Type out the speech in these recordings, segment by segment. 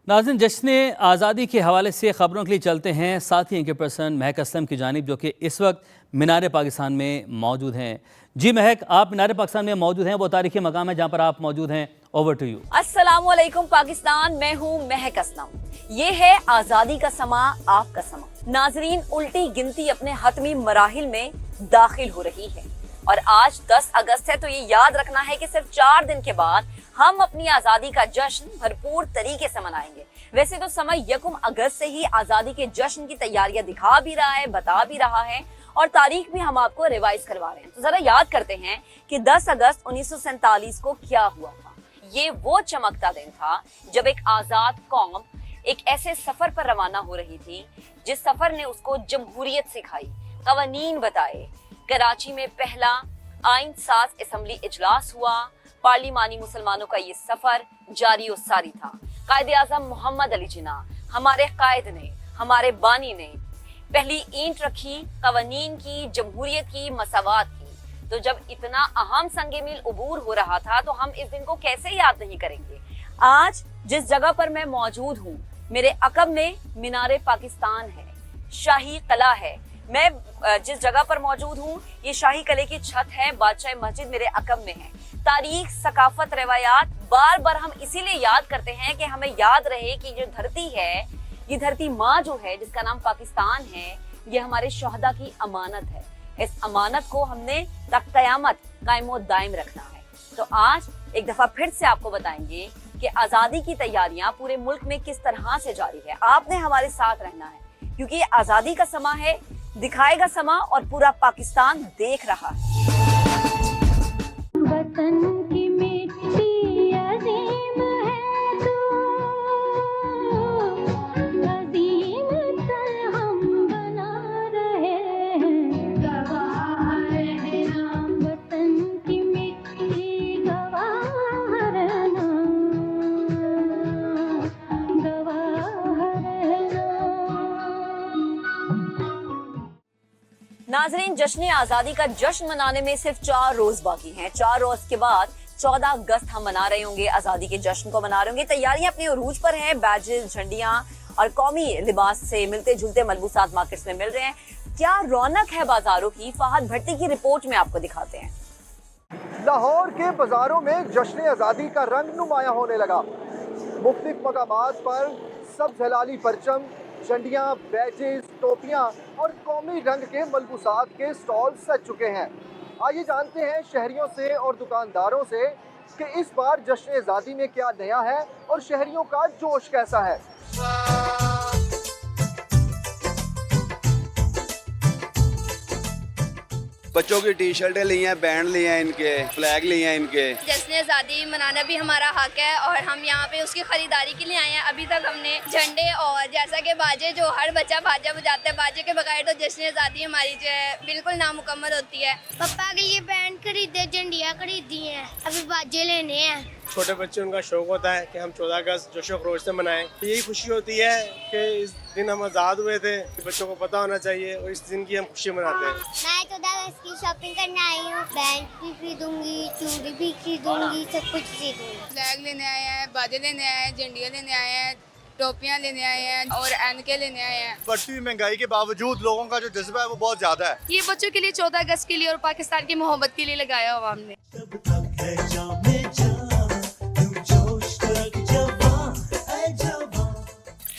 नाज़रीन, जश्न आज़ादी के हवाले से ख़बरों के लिए चलते हैं साथी एंकर पर्सन महक असलम की जानिब, जो कि इस वक्त मीनार पाकिस्तान में मौजूद हैं। जी महक, आप मीनार पाकिस्तान में मौजूद हैं, वो तारीखी मकाम है जहाँ पर आप मौजूद हैं। Over to you. अस्सलाम वालेकुम पाकिस्तान, मैं हूँ महक असलम। ये है आज़ादी का समा, आपका समा। नाजरीन, उल्टी गिनती अपने हतमी मराहिल में दाखिल हो रही है और आज 10 अगस्त है, तो ये याद रखना है कि सिर्फ 4 दिन के बाद हम अपनी आजादी का जश्न भरपूर तरीके से मनाएंगे। वैसे तो समय 1 अगस्त से ही आजादी के जश्न की तैयारियां दिखा भी रहा है, बता भी रहा है और तारीख भी हम आपको रिवाइज करवा रहे हैं। तो जरा याद करते हैं कि 10 अगस्त 1947 को क्या हुआ था। ये वो चमकता दिन था जब एक आजाद कौम एक ऐसे सफर पर रवाना हो रही थी जिस सफर ने उसको जमहूरियत सिखाई, कवानीन बताए। कराची में पहला आइन साज असेंबली इजलास हुआ। पार्लिमानी मुसलमानों का ये सफर जारी और सारी था। कायदे आजम मोहम्मद अली जिन्ना, हमारे कायद ने, हमारे बानी ने पहली ईंट रखी कवानीन की, जमहूरियत की, मसावात की। तो जब इतना अहम संगे मील उबूर हो रहा था तो हम इस दिन को कैसे याद नहीं करेंगे। आज जिस जगह पर मैं मौजूद हूँ, मेरे अकब में मीनार पाकिस्तान है, शाही कला है। मैं जिस जगह पर मौजूद हूँ ये शाही कले की छत है, बादशाह मस्जिद मेरे अकब में है। तारीख, सकाफत, रवायात बार बार हम इसीलिए याद करते हैं कि हमें याद रहे कि जो धरती है, ये धरती माँ जो है जिसका नाम पाकिस्तान है, ये हमारे शोहदा की अमानत है। इस अमानत को हमने तक कयामत कायमो दायम रखना है। तो आज एक दफा फिर से आपको बताएंगे कि आजादी की तैयारियां पूरे मुल्क में किस तरह से जारी है। आपने हमारे साथ रहना है क्योंकि ये आजादी का समा है, दिखाएगा समा और पूरा पाकिस्तान देख रहा है। वतन की मिट्टी अजीम है तो अजीम तर हम बना रहे हैं। गवाह रहना वतन की मिट्टी, गवाह रहना, गवाह रहना। नाजरीन, जश्न आजादी का जश्न मनाने में सिर्फ 4 रोज बाकी हैं। 4 रोज के बाद 14 अगस्त हम मना रहे होंगे, आजादी के जश्न को मना रहे होंगे। तैयारियां अपने उरूज पर हैं। बैजेस, झंडियां और कौमी लिबास से मिलते जुलते मलबूसात मार्केट्स में मिल रहे हैं। क्या रौनक है बाजारों की, फहद भट्टी की रिपोर्ट में आपको दिखाते हैं। लाहौर के बाजारों में जश्न आज़ादी का रंग नुमाया होने लगा। मुख्तलिफ मकामात पर सब्ज़ हलाली परचम, झंडियाँ, बैजेस, टोपियाँ और कौमी रंग के मलबूसात के स्टॉल सज चुके हैं। आइए जानते हैं शहरियों से और दुकानदारों से कि इस बार जश्न आज़ादी में क्या नया है और शहरियों का जोश कैसा है। बच्चों की टी शर्टें ली हैं, बैंड लिए हैं, इनके फ्लैग लिए हैं इनके। जश्न आज़ादी मनाना भी हमारा हक है और हम यहाँ पे उसकी खरीदारी के लिए आए हैं। अभी तक हमने झंडे और जैसा कि बाजे, जो हर बच्चा बाजा बजाता है, बाजे के बगैर तो जश्न आज़ादी हमारी जो है बिल्कुल नामुकम्मल होती है। पापा के लिए बैंड खरीदे, झंडियाँ खरीदी हैं, अभी बाजे लेने हैं। छोटे बच्चे, उनका शौक होता है कि हम 14 अगस्त जोशो खरोश से मनाएं। यही खुशी होती है कि इस दिन हम आज़ाद हुए थे। बच्चों को पता होना चाहिए और इस दिन की हम खुशी मनाते हैं। मैं 14 अगस्त की शॉपिंग करने आई हूँ। बैंड भी खरीदूंगी, चूड़ी भी खरीदूंगी, सब कुछ खरीदूंगी। फ्लैग लेने आए हैं, बाजे लेने आए हैं, झंडियाँ लेने आए हैं, टोपियाँ लेने आए हैं और एनके लेने आए हैं। बढ़ती हुई महंगाई के बावजूद लोगों का जो जज्बा है वो बहुत ज्यादा है। ये बच्चों के लिए 14 अगस्त के लिए और पाकिस्तान की मोहब्बत के लिए लगाया हुआ हमने।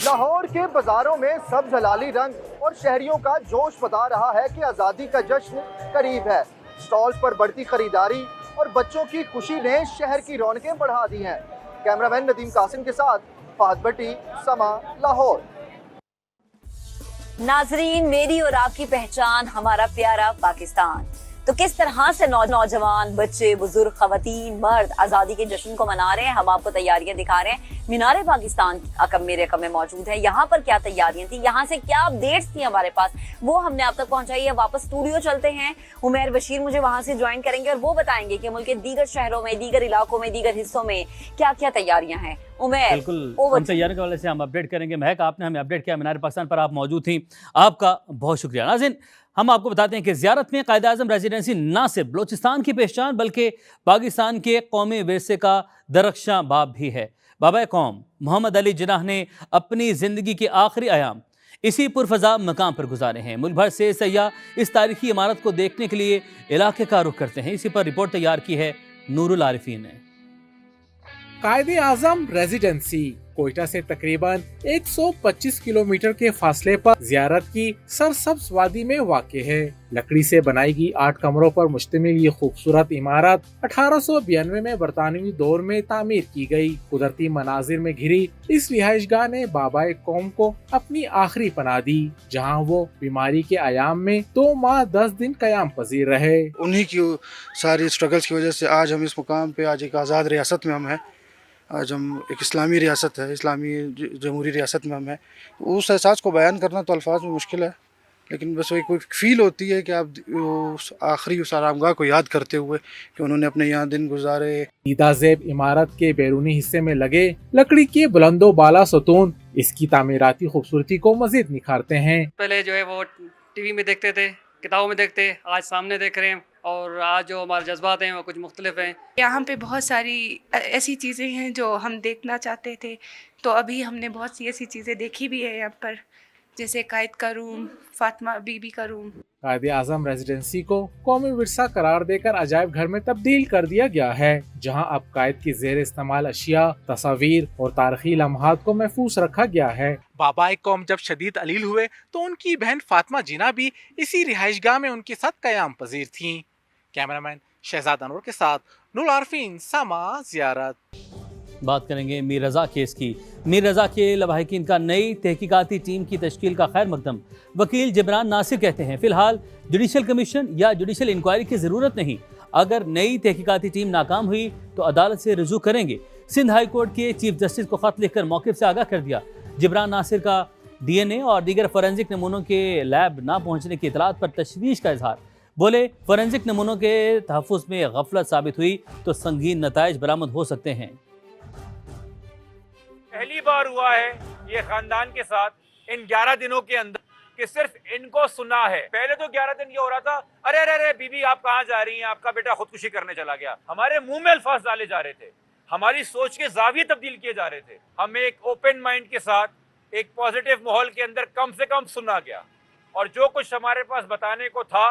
लाहौर के बाजारों में सब्ज हलाली रंग और शहरियों का जोश बता रहा है कि आज़ादी का जश्न करीब है। स्टॉल्स पर बढ़ती खरीदारी और बच्चों की खुशी ने शहर की रौनकें बढ़ा दी हैं। कैमरामैन नदीम कासिम के साथ फहद भट्टी, समा, लाहौर। नाजरीन, मेरी और आपकी पहचान हमारा प्यारा पाकिस्तान। तो किस तरह से नौजवान, बच्चे, बुजुर्ग, खवातीन, मर्द आजादी के जश्न को मना रहे हैं, हम आपको तैयारियां दिखा रहे हैं। मीनार पाकिस्तान अकब मेरे अकब में मौजूद है। यहाँ पर क्या तैयारियां थी, यहाँ से क्या अपडेट्स थी हमारे पास, वो हमने आप तक पहुंचाई है। वापस स्टूडियो चलते हैं। उमैर बशीर मुझे वहां से ज्वाइन करेंगे और वो बताएंगे कि मुल्क के दीगर शहरों में, दीगर इलाकों में, दीगर हिस्सों में क्या क्या तैयारियां हैं। उमैर, बिल्कुल, हम तैयारी के हवाले से हम अपडेट करेंगे। महक, आपने हमें अपडेट किया, मीनार पाकिस्तान पर आप मौजूद थी, आपका बहुत शुक्रिया। नाज़रीन, हम आपको बताते हैं कि ज़ियारत में कायद आज़म रेजिडेंसी न सिर्फ बलूचिस्तान की पहचान बल्कि पाकिस्तान के कौमी विरसे का दरख्शां बाब भी है। बाबा कौम मोहम्मद अली जिन्नाह ने अपनी ज़िंदगी के आखिरी अयाम इसी पुरफजा मकाम पर गुजारे हैं। मुल्क भर से सयाह इस तारीखी इमारत को देखने के लिए इलाके का रुख करते हैं। इसी पर रिपोर्ट तैयार की है नूरुल आरिफीन ने। कायदे आजम रेजिडेंसी कोयटा से तकरीबन 125 किलोमीटर के फासले पर जियारत की सरसब्ज वादी में वाक़ है। लकड़ी से बनाई गई 8 कमरों पर मुश्तमिल ये खूबसूरत इमारत 1892 में बरतानवी दौर में तामीर की गई। कुदरती मनाजिर में घिरी इस रिहाइशगाह ने बाबा कौम को अपनी आखिरी पनाह दी, जहाँ वो बीमारी के आयाम में 2 माह 10 दिन कयाम पजीर रहे। उन्हीं की सारी स्ट्रगल्स की वजह से आज हम इस मुकाम पे, आज एक आज़ाद रियासत में हम हैं। आज हम एक इस्लामी रियासत है, इस्लामी जमहूरी रियासत में हम हैं। उस एहसास को बयान करना तो अल्फाज में मुश्किल है, लेकिन बस वही कोई फील होती है कि आप उस आखिरी उस आरामगाह को याद करते हुए कि उन्होंने अपने यहाँ दिन गुजारे। ईदाज़ेब इमारत के बैरूनी हिस्से में लगे लकड़ी के बुलंदो बाला सतून इसकी तामीराती खूबसूरती को मजीद निखारते हैं। पहले जो है वो टीवी में देखते थे, किताबों में देखते, आज सामने देख रहे हैं और आज जो हमारे जज्बात हैं वो कुछ मुख्तलिफ हैं। यहाँ पे बहुत सारी ऐसी चीज़ें हैं जो हम देखना चाहते थे, तो अभी हमने बहुत सी ऐसी चीज़ें देखी भी है यहाँ पर, जैसे कायद का रूम, फातिमा बीबी का रूम। कायदे आजम रेजिडेंसी को कौमी विरसा करार देकर अजायब घर में तब्दील कर दिया गया है, जहां अब कायद की जेर इस्तेमाल अशिया, तस्वीर और तारीखी लम्हात को महफूज रखा गया है। बाबा कौम जब शदीद अलील हुए तो उनकी बहन फातिमा जिन्ना भी इसी रिहाइशगाह में उनके साथ कयाम पजीर थीं। कैमरामैन शहजाद अनवर के साथ नूरुल आरिफीन, समा ज़ियारत। बात करेंगे मीर रज़ा केस की। मीर रज़ा के लवाहिकीन का नई तहकीकाती टीम की तश्कील का खैर मकदम। वकील जिब्रान नासिर कहते हैं फिलहाल जुडिशल कमीशन या जुडिशल इंक्वायरी की ज़रूरत नहीं। अगर नई तहकीकाती टीम नाकाम हुई तो अदालत से रुजू करेंगे। सिंध हाई कोर्ट के चीफ जस्टिस को खत लिखकर मौक़िफ़ से आगाह कर दिया। जिब्रान नासिर का DNA और दीगर फोरेंसिक नमूनों के लैब ना पहुँचने की इतलात पर तशवीश का इजहार। बोले फोरेंसिक नमूनों के तहफ़्फ़ुज़ में गफलत साबित हुई तो संगीन नताइज बरामद हो सकते हैं। पहली बार हुआ है ये खानदान के साथ इन 11 दिनों के अंदर कि सिर्फ इनको सुना है। पहले तो 11 दिन ये हो रहा था, अरे अरे अरे बीबी आप कहाँ जा रही हैं, आपका बेटा खुदकुशी करने चला गया। हमारे मुंह में अल्फाज डाले जा रहे थे, हमारी सोच के जाविये तब्दील किए जा रहे थे। हमें एक ओपन माइंड के साथ एक पॉजिटिव माहौल के अंदर कम से कम सुना गया और जो कुछ हमारे पास बताने को था,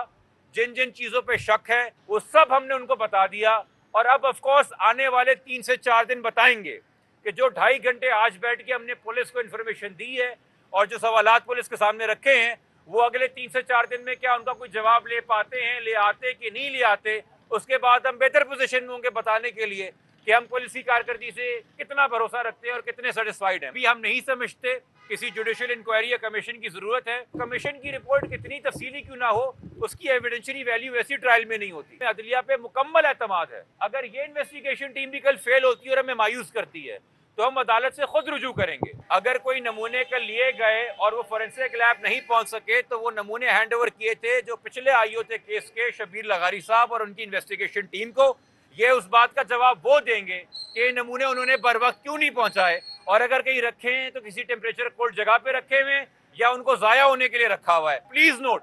जिन जिन चीज़ों पे शक है वो सब हमने उनको बता दिया। और अब ऑफ कोर्स आने वाले 3 से 4 दिन बताएंगे कि जो 2.5 घंटे आज बैठ के हमने पुलिस को इन्फॉर्मेशन दी है और जो सवालात पुलिस के सामने रखे हैं वो अगले 3 से 4 दिन में क्या उनका कोई जवाब ले पाते हैं, ले आते कि नहीं ले आते। उसके बाद हम बेहतर पोजीशन में होंगे बताने के लिए कि हम पुलिस की कारकर्दगी से कितना भरोसा रखते हैं और कितने सेटिस्फाइड हैं। अभी हम नहीं समझते किसी जुडिशियल इंक्वायरी या कमीशन की जरूरत है। कमीशन की रिपोर्ट कितनी तफसीली क्यों ना हो, उसकी एविडेंशियरी वैल्यू ऐसी ट्रायल में नहीं होती। अदलिया पे मुकम्मल एतमाद है। अगर ये इन्वेस्टिगेशन टीम भी कल फेल होती है और हमें मायूस करती है तो हम अदालत से खुद रुजू करेंगे। अगर कोई नमूने कल लिए गए और वो फोरेंसिक लैब नहीं पहुंच सके तो वो नमूने हैंड ओवर किए थे जो पिछले आईओ थे केस के, शबीर लगारी साहब और उनकी इन्वेस्टिगेशन टीम को। ये उस बात का जवाब वो देंगे कि नमूने उन्होंने बर वक्त क्यों नहीं पहुंचाए और अगर कहीं रखे हैं तो किसी टेम्परेचर कोल्ड जगह पे रखे हुए हैं या उनको जाया होने के लिए रखा हुआ है। प्लीज नोट,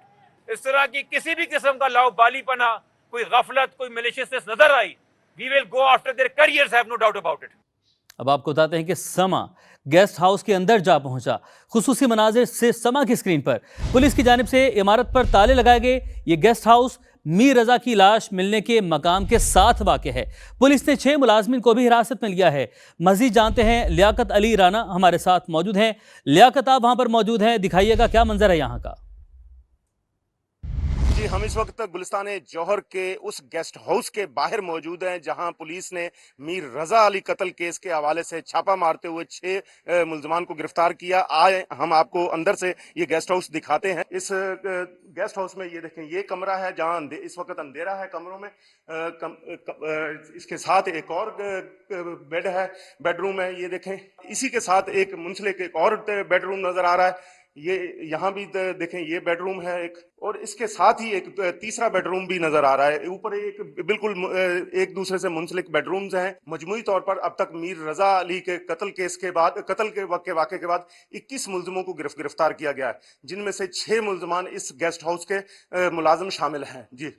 इस तरह की किसी भी किस्म का लाउबालीपना, कोई गफलत, कोई मैलिशियसनेस नजर आई, we will go after their careers, have no doubt about it. अब आपको बताते हैं कि समा गेस्ट हाउस के अंदर जा पहुंचा। खुसूसी मनाजिर से समा की स्क्रीन पर पुलिस की जानिब से इमारत पर ताले लगाए गए। ये गेस्ट हाउस मीर रज़ा की लाश मिलने के मकाम के साथ वाक़ है। पुलिस ने 6 मुलाजमिन को भी हिरासत में लिया है। मज़ीद जानते हैं, लियाकत अली राना हमारे साथ मौजूद हैं। लियाकत, आप वहाँ पर मौजूद हैं, दिखाइएगा क्या मंजर है यहाँ का। जी, हम इस वक्त गुलिस्तान जौहर के उस गेस्ट हाउस के बाहर मौजूद हैं जहां पुलिस ने मीर रज़ा अली कत्ल केस के हवाले से छापा मारते हुए 6 मुलजमान को गिरफ्तार किया। आए हम आपको अंदर से ये गेस्ट हाउस दिखाते हैं। इस गेस्ट हाउस में ये देखें, ये कमरा है जहां इस वक्त अंधेरा है कमरों में। इसके साथ एक और बेड है, बेडरूम है, ये देखें। इसी के साथ एक मुंसलिक एक और बेडरूम नजर आ रहा है। ये यहाँ भी देखें, ये बेडरूम है एक, और इसके साथ ही एक तीसरा बेडरूम भी नजर आ रहा है। ऊपर एक बिल्कुल एक दूसरे से मुंसलिक बेडरूम्स हैं। मजमूई तौर पर अब तक मीर रज़ा अली के कत्ल केस के बाद, कत्ल के वाक़े के बाद 21 मुलजमों को गिरफ्तार किया गया है, जिनमें से 6 मुलजमान इस गेस्ट हाउस के मुलाजिम शामिल हैं। जी,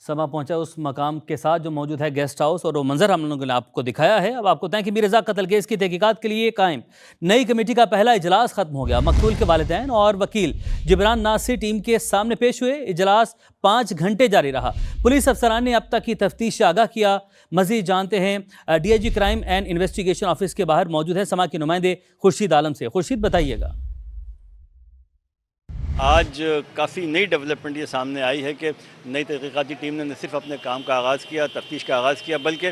समा पहुंचा उस मकाम के साथ जो मौजूद है गेस्ट हाउस, और वो मंजर हम लोगों ने आपको दिखाया है। अब आपको बताएं कि मीर रज़ा कत्ल केस की तहकीकात के लिए कायम नई कमेटी का पहला इजलास खत्म हो गया। मकतूल के वालिदैन और वकील जिब्रान नासिर टीम के सामने पेश हुए। इजलास 5 घंटे जारी रहा। पुलिस अफसरान ने अब तक की तफ्तीश से आगाह किया। मजीद जानते हैं DIG crime and investigation office के बाहर मौजूद है समा के नुमाइंदे खुर्शीद आलम से। खुर्शीद, बताइएगा। आज काफ़ी नई डेवलपमेंट ये सामने आई है कि नई तहकीकाती टीम ने न सिर्फ अपने काम का आगाज़ किया, तफ्तीश का आगाज़ किया, बल्कि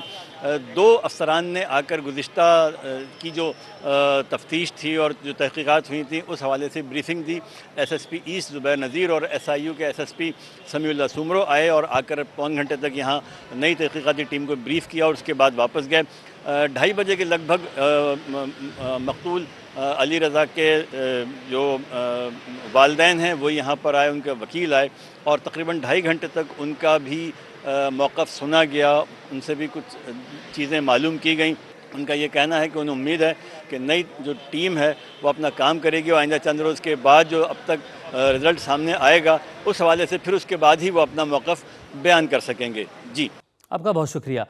2 अफसरान ने आकर गुज़िश्ता की जो तफ्तीश थी और जो तहकीकात हुई थी उस हवाले से ब्रीफिंग दी। SSP ईस्ट ज़ुबैर नज़ीर और SIU के SSP समीउल्लाह सुमरो आए और आकर पौन घंटे तक यहाँ नई तहकीकाती टीम को ब्रीफ़ किया और उसके बाद वापस गए। 2:30 बजे के लगभग मकतूल अली रज़ा के जो वालिदैन हैं वो यहाँ पर आए, उनके वकील आए और तकरीबन 2.5 घंटे तक उनका भी मौक़िफ़ सुना गया, उनसे भी कुछ चीज़ें मालूम की गई। उनका ये कहना है कि उन्हें उम्मीद है कि नई जो टीम है वो अपना काम करेगी और आइंदा चंद रोज़ के बाद जो अब तक रिज़ल्ट सामने आएगा उस हवाले से फिर उसके बाद ही वो अपना मौक़िफ़ बयान कर सकेंगे। जी, आपका बहुत शुक्रिया।